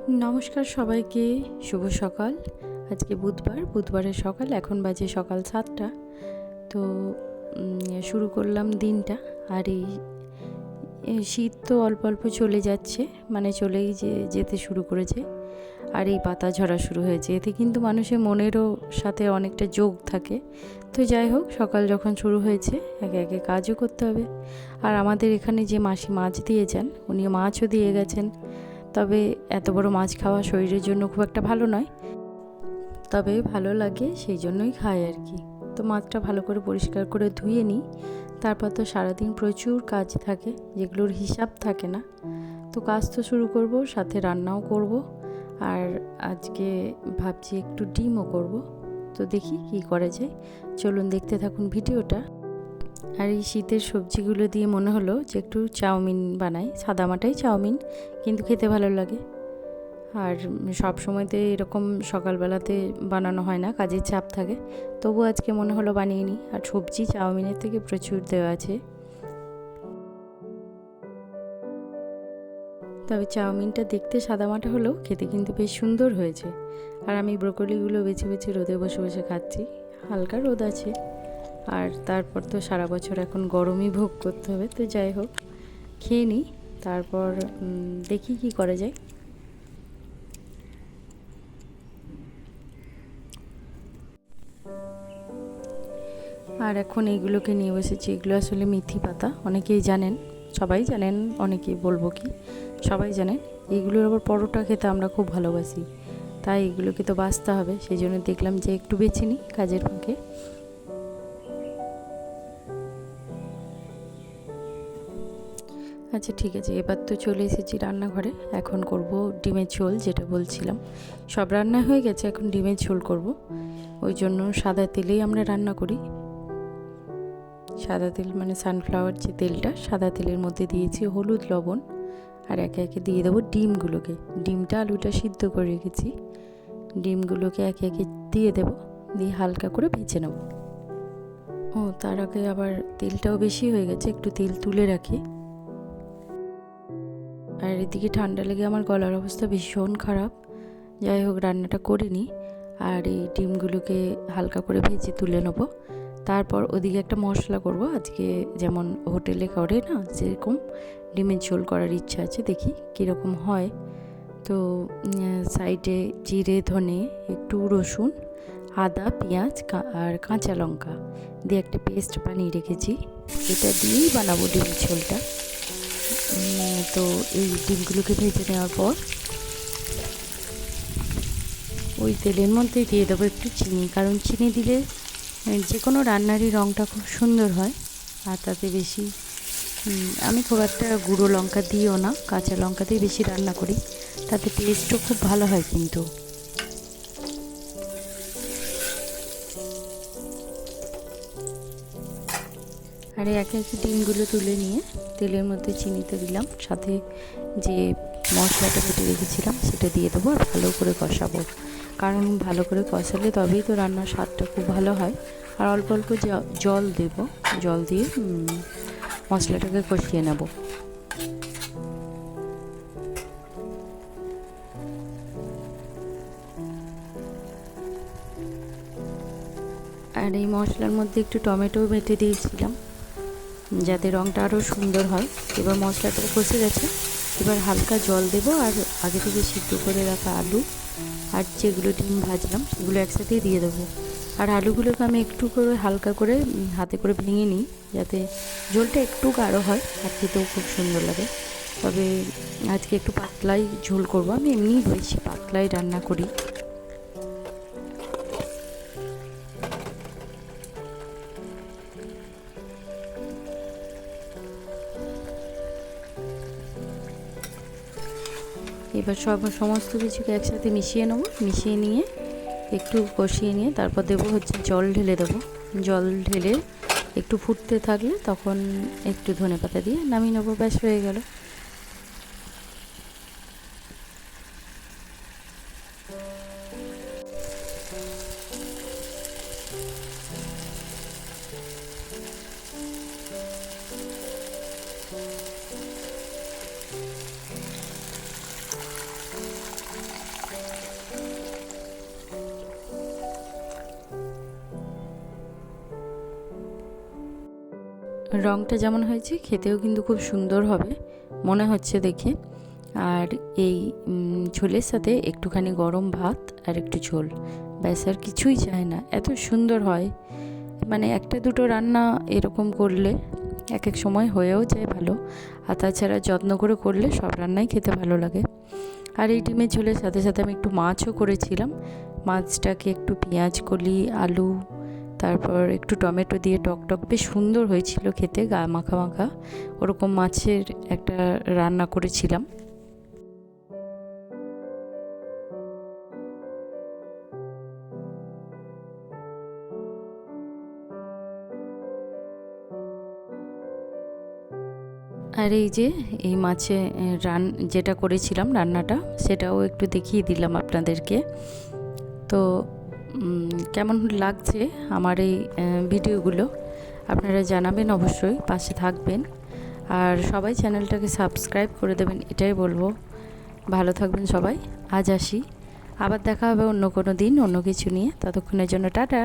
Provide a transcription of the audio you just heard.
নমস্কার সবাইকে, শুভ সকাল। আজকে বুধবারের সকাল, এখন বাজে সকাল 7টা। তো শুরু করলাম দিনটা। আর এই শীত তো অল্প অল্প চলে যাচ্ছে, মানে চলেই যেতে শুরু করেছে। আর এই পাতা ঝরা শুরু হয়েছে, এতে কিন্তু মানুষের মনেরও সাথে অনেকটা যোগ থাকে। তো যাই হোক, সকাল যখন শুরু হয়েছে, একে একে কাজও করতে হবে। আর আমাদের এখানে যে মাসি মাছ দিয়ে যান, উনি মাছও দিয়ে গেছেন। তবে এত বড় মাছ খাওয়া শরীরের জন্য খুব একটা ভালো নয়, তবে ভালো লাগে সেই জন্যই খাই আর কি। তো মাছটা ভালো করে পরিষ্কার করে ধুয়ে নিই। তারপর তো সারাদিন প্রচুর কাজ থাকে, যেগুলোর হিসাব থাকে না। তো কাজ তো শুরু করব, সাথে রান্নাও করব। আর আজকে ভাবছি একটু ডিমও করব। তো দেখি কি করা যায়, চলুন দেখতে থাকুন ভিডিওটা। আর এই শীতের সবজিগুলো দিয়ে মনে হলো যে একটু চাউমিন বানাই, সাদামাটাই চাউমিন, কিন্তু খেতে ভালো লাগে। আর সব সময়তে এরকম সকালবেলাতে বানানো হয় না, কাজের চাপ থাকে। তবু আজকে মনে হলো বানিয়ে নিই। আর সবজি চাউমিনের থেকে প্রচুর দেওয়া আছে। তবে চাউমিনটা দেখতে সাদামাটা হলেও খেতে কিন্তু বেশ সুন্দর হয়েছে। আর আমি ব্রোকলিগুলো বেছে বেছে রোদে বসে বসে খাচ্ছি, হালকা রোদ আছে। আর তারপর তো সারা বছর এখন গরমই ভোগ করতে হবে। তো যাই হোক, খেয়ে নিই, তারপর দেখি কি করা যায়। আর এখন এইগুলোকে নিয়ে বসেছি, এগুলো আসলে মেথি পাতা, অনেকেই জানেন, সবাই জানেন, অনেকেই বলবো কি সবাই জানেন। এইগুলোর আবার পরোটা খেতে আমরা খুব ভালোবাসি, তাই এগুলোকে তো বাছতে হবে। সেই জন্য দেখলাম যে একটু বেছে নিই কাজের ফাঁকে। আচ্ছা ঠিক আছে, এবার তো চলে এসেছি রান্নাঘরে। এখন করব ডিমের ঝোল, যেটা বলছিলাম। সব রান্না হয়ে গেছে, এখন ডিমের ঝোল করব। ওই জন্য সাদা তেলেই আমরা রান্না করি। সাদা তেল মানে সানফ্লাওয়ার যে তেলটা, সাদা তেলের মধ্যে দিয়েছি হলুদ, লবণ। আর একে একে দিয়ে দেবো ডিমগুলোকে। ডিমটা আলুটা সিদ্ধ করে রেখেছি, ডিমগুলোকে একে একে দিয়ে দেবো, দিয়ে হালকা করে ভেজে নেব। ও তার আগে আবার তেলটাও বেশি হয়ে গেছে, একটু তেল তুলে রাখি। আর এদিকে ঠান্ডা লেগে আমার গলার অবস্থা ভীষণ খারাপ। যাই হোক, রান্নাটা করে নিই। আর এই ডিমগুলোকে হালকা করে ভেজে তুলে নেবো। তারপর ওদিকে একটা মশলা করব আজকে, যেমন হোটেলে করে না, যেরকম ডিমের ঝোল করার ইচ্ছা আছে, দেখি কীরকম হয়। তো সাইডে জিরে, ধনে, একটু রসুন, আদা, পেঁয়াজ আর কাঁচা লঙ্কা দিয়ে একটা পেস্ট বানিয়ে রেখেছি। এটা দিয়েই বানাবো ডিমের ঝোলটা। তো এই ডিমগুলোকে ভেজে নেওয়ার পর ওই তেলের মধ্যে দিয়ে দেবো একটু চিনি, কারণ চিনি দিলে যে কোনো রান্নারই রঙটা খুব সুন্দর হয়। আর তাতে বেশি আমি খুব একটা গুঁড়ো লঙ্কা দিইও না, কাঁচা লঙ্কা দিয়ে বেশি রান্না করি, তাতে টেস্টও খুব ভালো হয় কিন্তু। আর একে একে ডিমগুলো তুলে নিয়ে তেলের মধ্যে চিনিতে দিলাম, সাথে যে মশলাটা কেটে রেখেছিলাম সেটা দিয়ে দেবো। আর ভালো করে কষাবো, কারণ ভালো করে কষালে তবেই তো রান্নার স্বাদটা খুব ভালো হয়। আর অল্প অল্প জল দেব, জল দিয়ে মশলাটাকে কষিয়ে নেব। আর এই মশলার মধ্যে একটু টমেটো বেটে দিয়েছিলাম, যাতে রঙটা আরও সুন্দর হয়। এবার মশলাটা কষে গেছে, এবার হালকা জল দেব। আর আগে থেকে সিদ্ধ করে রাখা আলু আর যেগুলো ডিম ভাজলাম সেগুলো একসাথেই দিয়ে দেবো। আর আলুগুলোকে আমি একটু করে হালকা করে হাতে করে ভেঙে নিই, যাতে ঝোলটা একটু গাঢ় হয় আর খেতেও খুব সুন্দর লাগে। তবে আজকে একটু পাতলাই ঝোল করবো, আমি এমনিই বেশি পাতলাই রান্না করি। এবার সমস্ত কিছুকে একসাথে মিশিয়ে নেবো, মিশিয়ে নিয়ে একটু কষিয়ে নিয়ে তারপর দেবো হচ্ছে জল ঢেলে দেবো। জল ঢেলে একটু ফুটতে থাকলে তখন একটু ধনেপাতা দিয়ে নামিয়ে নেবো, ব্যাস হয়ে গেল। রঙটা যেমন হয়েছে খেতেও কিন্তু খুব সুন্দর হবে মনে হচ্ছে দেখে। আর এই ঝোলের সাথে একটুখানি গরম ভাত আর একটু ঝোল, ব্যাস আর কিছুই চায় না, এত সুন্দর হয়। মানে একটা দুটো রান্না এরকম করলে এক এক সময় হয়েও যায় ভালো, আর তাছাড়া যত্ন করে করলে সব রান্নাই খেতে ভালো লাগে। আর এই ডিমের ঝোলের সাথে সাথে আমি একটু মাছও করেছিলাম। মাছটাকে একটু পেঁয়াজ কলি, আলু, তারপর একটু টমেটো দিয়ে টক বেশ সুন্দর হয়েছিল খেতে, গা মাখা মাখা ওরকম মাছের একটা রান্না করেছিলাম। আর এই যে এই মাছে যেটা করেছিলাম রান্নাটা, সেটাও একটু দেখিয়ে দিলাম আপনাদেরকে। তো কেমন লাগছে আমার এই ভিডিওগুলো আপনারা জানাবেন, অবশ্যই পাশে থাকবেন। আর সবাই চ্যানেলটাকে সাবস্ক্রাইব করে দেবেন, এটাই বলবো। ভালো থাকবেন সবাই। আজ আসি, আবার দেখা হবে অন্য কোনো দিন অন্য কিছু নিয়ে। ততক্ষণের জন্য টাটা।